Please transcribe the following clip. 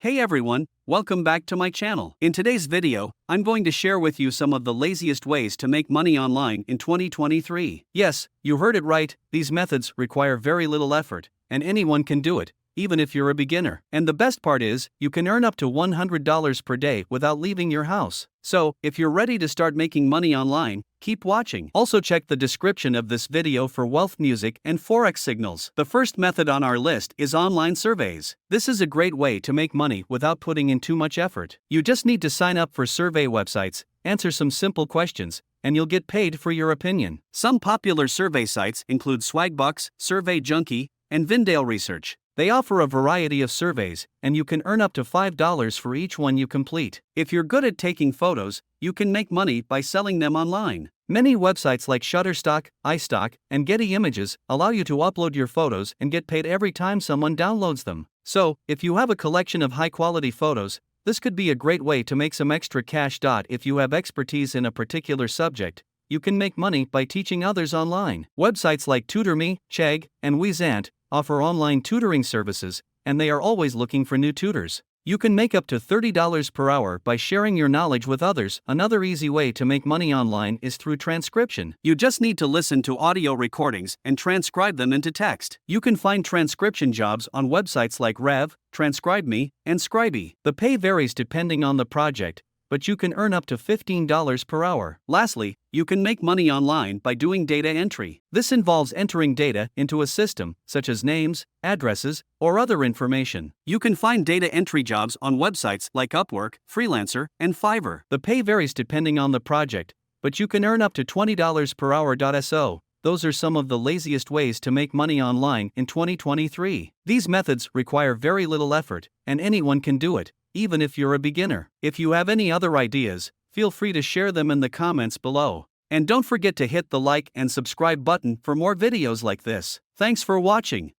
Hey everyone, welcome back to my channel. In today's video, I'm going to share with you some of the laziest ways to make money online in 2023. Yes, you heard it right, these methods require very little effort, and anyone can do it, even if you're a beginner. And the best part is, you can earn up to $100 per day without leaving your house. So, if you're ready to start making money online, keep watching. Also check the description of this video for wealth music and forex signals. The first method on our list is online surveys. This is a great way to make money without putting in too much effort. You just need to sign up for survey websites, answer some simple questions, and you'll get paid for your opinion. Some popular survey sites include Swagbucks, Survey Junkie, and Vindale Research. They offer a variety of surveys, and you can earn up to $5 for each one you complete. If you're good at taking photos, you can make money by selling them online. Many websites like Shutterstock, iStock, and Getty Images allow you to upload your photos and get paid every time someone downloads them. So, if you have a collection of high-quality photos, this could be a great way to make some extra cash. If you have expertise in a particular subject, you can make money by teaching others online. Websites like TutorMe, Chegg, and Wezant offer online tutoring services, and they are always looking for new tutors. You can make up to $30 per hour by sharing your knowledge with others. Another easy way to make money online is through transcription. You just need to listen to audio recordings and transcribe them into text. You can find transcription jobs on websites like Rev, TranscribeMe, and Scribey. The pay varies depending on the project, but you can earn up to $15 per hour. Lastly, you can make money online by doing data entry. This involves entering data into a system, such as names, addresses, or other information. You can find data entry jobs on websites like Upwork, Freelancer, and Fiverr. The pay varies depending on the project, but you can earn up to $20 per hour. So, those are some of the laziest ways to make money online in 2023. These methods require very little effort, and anyone can do it, even if you're a beginner. If you have any other ideas, feel free to share them in the comments below. And don't forget to hit the like and subscribe button for more videos like this. Thanks for watching.